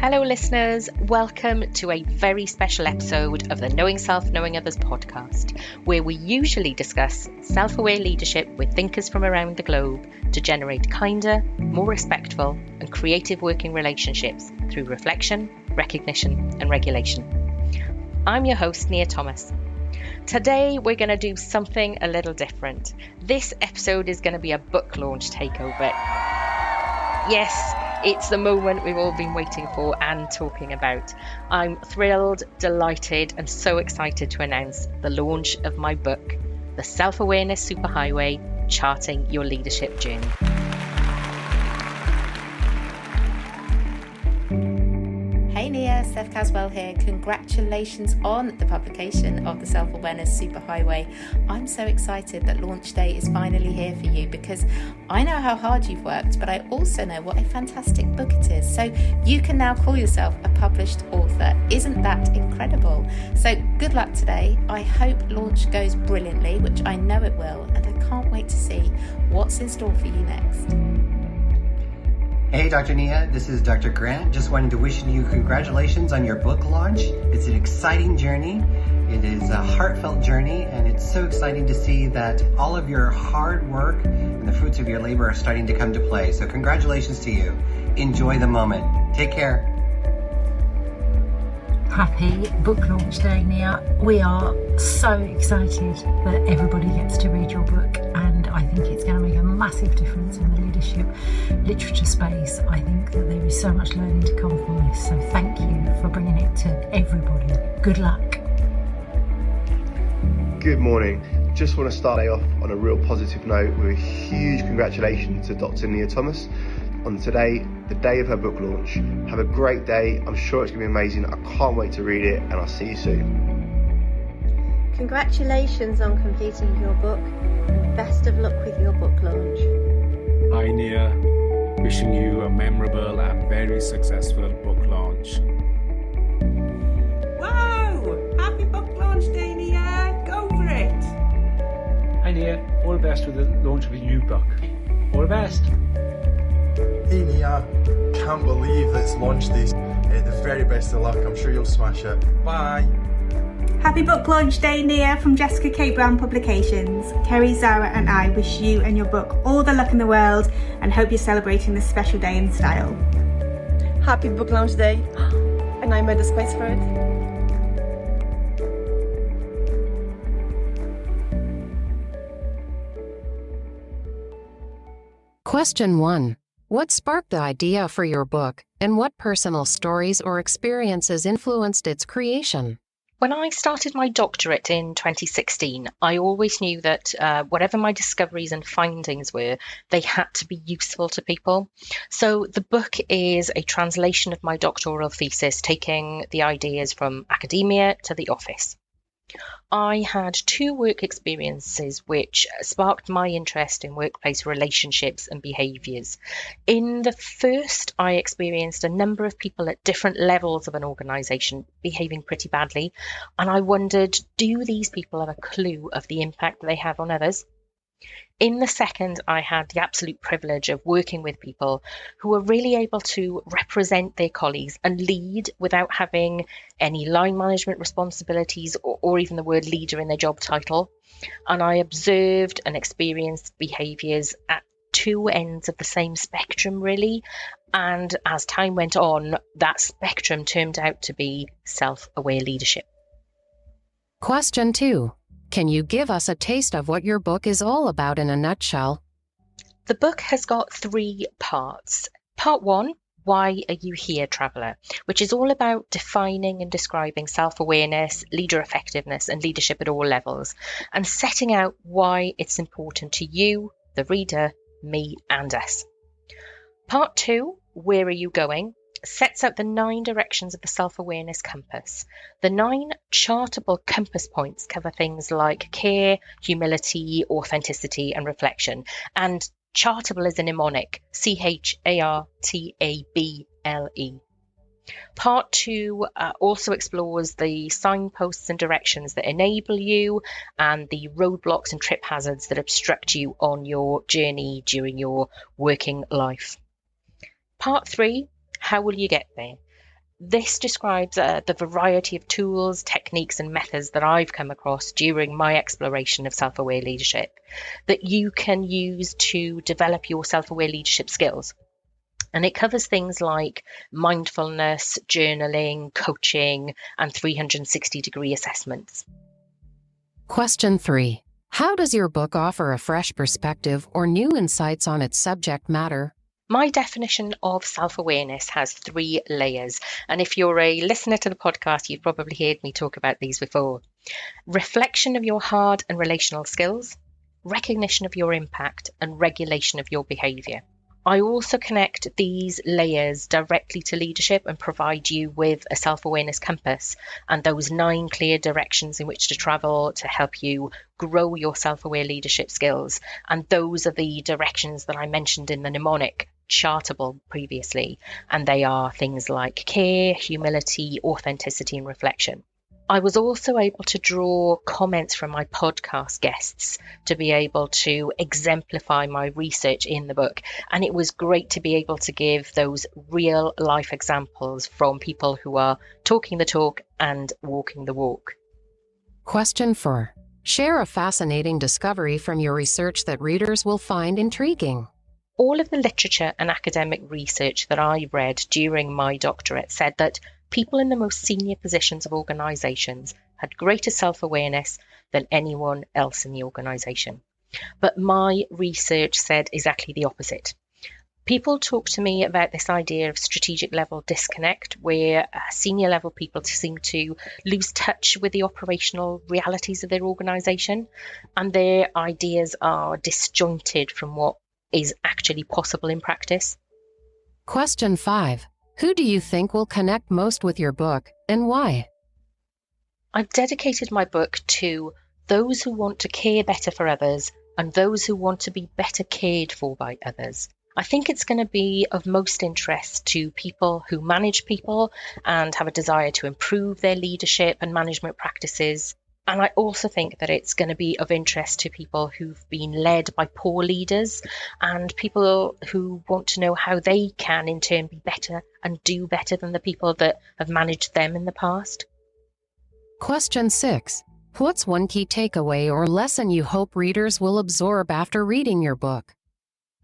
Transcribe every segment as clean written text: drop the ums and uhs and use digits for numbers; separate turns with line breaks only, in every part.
Hello listeners, welcome to a very special episode of the Knowing Self, Knowing Others podcast, where we usually discuss self-aware leadership with thinkers from around the globe to generate kinder, more respectful and creative working relationships through reflection, recognition and regulation. I'm your host, Nia Thomas. Today we're going to do something a little different. This episode is going to be a book launch takeover. Yes, it's the moment we've all been waiting for and talking about. I'm thrilled, delighted, and so excited to announce the launch of my book, The Self Awareness Superhighway, Charting Your Leadership Journey.
Hey Nia, Steph Caswell here. Congratulations on the publication of the Self Awareness Superhighway. I'm so excited that launch day is finally here for you because I know how hard you've worked, but I also know what a fantastic book it is. So you can now call yourself a published author. Isn't that incredible? So good luck today. I hope launch goes brilliantly, which I know it will, and I can't wait to see what's in store for you next.
Hey Dr. Nia, this is Dr. Grant. Just wanted to wish you congratulations on your book launch. It's an exciting journey. It is a heartfelt journey, and it's so exciting to see that all of your hard work and the fruits of your labor are starting to come to play. So congratulations to you. Enjoy the moment. Take care.
Happy book launch day, Nia. We are so excited that everybody gets to read your book, and I think it's going to make a massive difference in the leadership literature space. I think that there is so much learning to come from this, so thank you for bringing it to everybody. Good luck.
Good morning. Just want to start off on a real positive note with a huge congratulations to Dr. Nia Thomas on today, the day of her book launch. Have a great day. I'm sure it's going to be amazing. I can't wait to read it, and I'll see you soon.
Congratulations on completing your book, and best of luck with your book launch.
Hi Nia, wishing you a memorable and very successful book launch.
Wow! Happy book launch day, Nia! Go for it!
Hi Nia, all the best with the launch of your new book. All the best!
Hey Nia, can't believe that it's launched this. The very best of luck, I'm sure you'll smash it. Bye!
Happy book launch day, Nia, from Jessica K. Brown Publications. Kerry, Zara and I wish you and your book all the luck in the world and hope you're celebrating this special day in style.
Happy book launch day, and I made the space for it.
Question 1. What sparked the idea for your book, and what personal stories or experiences influenced its creation?
When I started my doctorate in 2016, I always knew that whatever my discoveries and findings were, they had to be useful to people. So the book is a translation of my doctoral thesis, taking the ideas from academia to the office. I had two work experiences which sparked my interest in workplace relationships and behaviours. In the first, I experienced a number of people at different levels of an organisation behaving pretty badly, and I wondered, do these people have a clue of the impact they have on others? In the second, I had the absolute privilege of working with people who were really able to represent their colleagues and lead without having any line management responsibilities or even the word leader in their job title. And I observed and experienced behaviours at two ends of the same spectrum, really. And as time went on, that spectrum turned out to be self-aware leadership.
Question 2. Can you give us a taste of what your book is all about in a nutshell?
The book has got three parts. Part 1, Why Are You Here, Traveller, which is all about defining and describing self-awareness, leader effectiveness and leadership at all levels, and setting out why it's important to you, the reader, me and us. Part 2, Where Are You Going, sets out the 9 directions of the self-awareness compass. The 9 chartable compass points cover things like care, humility, authenticity and reflection. And chartable is a mnemonic, CHARTABLE. Part 2 also explores the signposts and directions that enable you and the roadblocks and trip hazards that obstruct you on your journey during your working life. Part 3, How will you get there? This describes the variety of tools, techniques, and methods that I've come across during my exploration of self-aware leadership that you can use to develop your self-aware leadership skills. And it covers things like mindfulness, journaling, coaching, and 360-degree assessments.
Question 3. How does your book offer a fresh perspective or new insights on its subject matter?
My definition of self-awareness has 3 layers. And if you're a listener to the podcast, you've probably heard me talk about these before. Reflection of your hard and relational skills, recognition of your impact, and regulation of your behavior. I also connect these layers directly to leadership and provide you with a self-awareness compass and those 9 clear directions in which to travel to help you grow your self-aware leadership skills. And those are the directions that I mentioned in the mnemonic Chartable previously. And they are things like care, humility, authenticity, and reflection. I was also able to draw comments from my podcast guests to be able to exemplify my research in the book. And it was great to be able to give those real life examples from people who are talking the talk and walking the walk.
Question 4. Share a fascinating discovery from your research that readers will find intriguing.
All of the literature and academic research that I read during my doctorate said that people in the most senior positions of organizations had greater self-awareness than anyone else in the organization. But my research said exactly the opposite. People talk to me about this idea of strategic level disconnect, where senior level people seem to lose touch with the operational realities of their organization, and their ideas are disjointed from what is actually possible in practice.
Question 5. Who do you think will connect most with your book and why?
I've dedicated my book to those who want to care better for others and those who want to be better cared for by others. I think it's going to be of most interest to people who manage people and have a desire to improve their leadership and management practices. And I also think that it's going to be of interest to people who've been led by poor leaders and people who want to know how they can in turn be better and do better than the people that have managed them in the past.
Question 6. What's one key takeaway or lesson you hope readers will absorb after reading your book?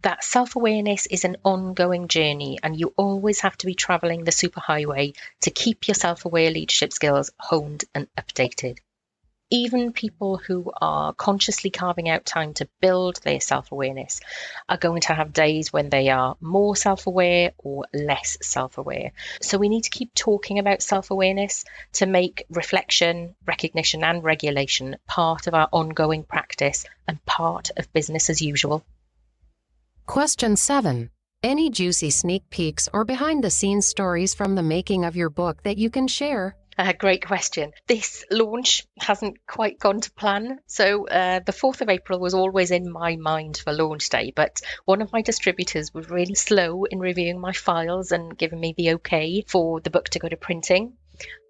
That self-awareness is an ongoing journey and you always have to be traveling the superhighway to keep your self-aware leadership skills honed and updated. Even people who are consciously carving out time to build their self-awareness are going to have days when they are more self-aware or less self-aware. So we need to keep talking about self-awareness to make reflection, recognition, and regulation part of our ongoing practice and part of business as usual.
Question 7. Any juicy sneak peeks or behind-the-scenes stories from the making of your book that you can share?
Great question. This launch hasn't quite gone to plan. So the 4th of April was always in my mind for launch day, but one of my distributors was really slow in reviewing my files and giving me the okay for the book to go to printing.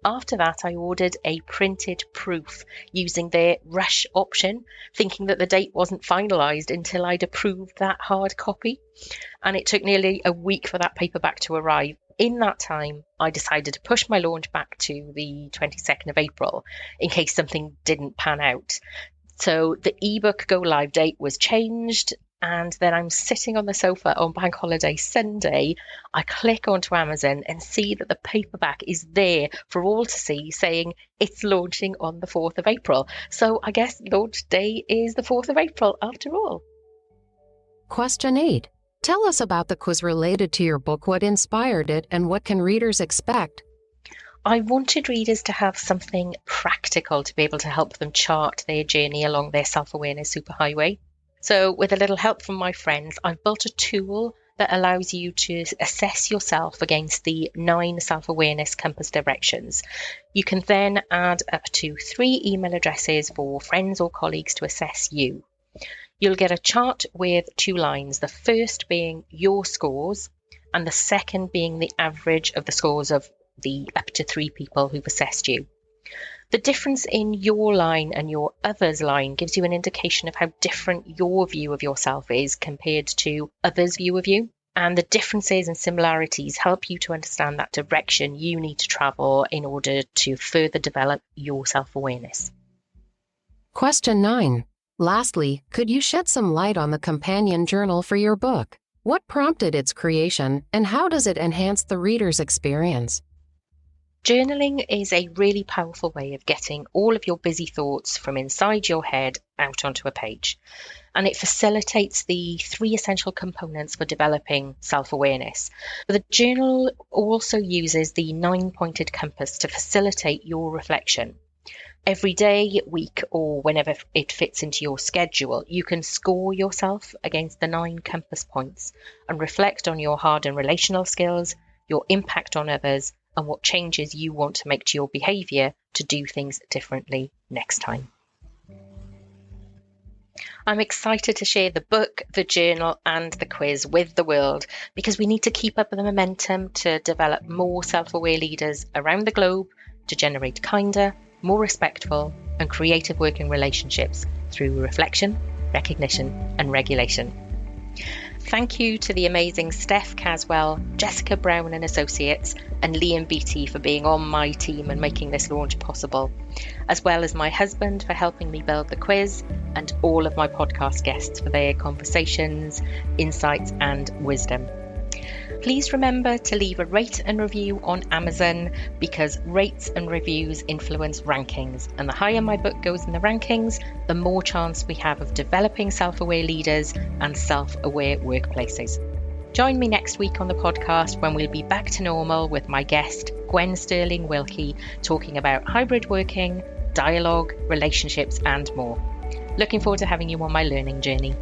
After that, I ordered a printed proof using their rush option, thinking that the date wasn't finalised until I'd approved that hard copy. And it took nearly a week for that paperback to arrive. In that time, I decided to push my launch back to the 22nd of April in case something didn't pan out. So the ebook go live date was changed, and then I'm sitting on the sofa on Bank Holiday Sunday. I click onto Amazon and see that the paperback is there for all to see, saying it's launching on the 4th of April. So I guess launch day is the 4th of April after all.
Question 8. Tell us about the quiz related to your book, what inspired it, and what can readers expect?
I wanted readers to have something practical to be able to help them chart their journey along their self-awareness superhighway. So with a little help from my friends, I've built a tool that allows you to assess yourself against the 9 self-awareness compass directions. You can then add up to 3 email addresses for friends or colleagues to assess you. You'll get a chart with 2 lines, the first being your scores and the second being the average of the scores of the up to 3 people who've assessed you. The difference in your line and your others line gives you an indication of how different your view of yourself is compared to others' view of you. And the differences and similarities help you to understand that direction you need to travel in order to further develop your self-awareness.
Question 9. Lastly, could you shed some light on the companion journal for your book? What prompted its creation, and how does it enhance the reader's experience?
Journaling is a really powerful way of getting all of your busy thoughts from inside your head out onto a page. And it facilitates the 3 essential components for developing self-awareness. But the journal also uses the 9-pointed compass to facilitate your reflection. Every day, week, or whenever it fits into your schedule, you can score yourself against the 9 compass points and reflect on your hard and relational skills, your impact on others, and what changes you want to make to your behaviour to do things differently next time. I'm excited to share the book, the journal, and the quiz with the world because we need to keep up the momentum to develop more self-aware leaders around the globe to generate kinder, more respectful, and creative working relationships through reflection, recognition, and regulation. Thank you to the amazing Steph Caswell, Jessica Brown and Associates, and Liam Beattie for being on my team and making this launch possible, as well as my husband for helping me build the quiz, and all of my podcast guests for their conversations, insights, and wisdom. Please remember to leave a rate and review on Amazon because rates and reviews influence rankings, and the higher my book goes in the rankings, the more chance we have of developing self-aware leaders and self-aware workplaces. Join me next week on the podcast when we'll be back to normal with my guest, Gwen Sterling-Wilkie, talking about hybrid working, dialogue, relationships, and more. Looking forward to having you on my learning journey.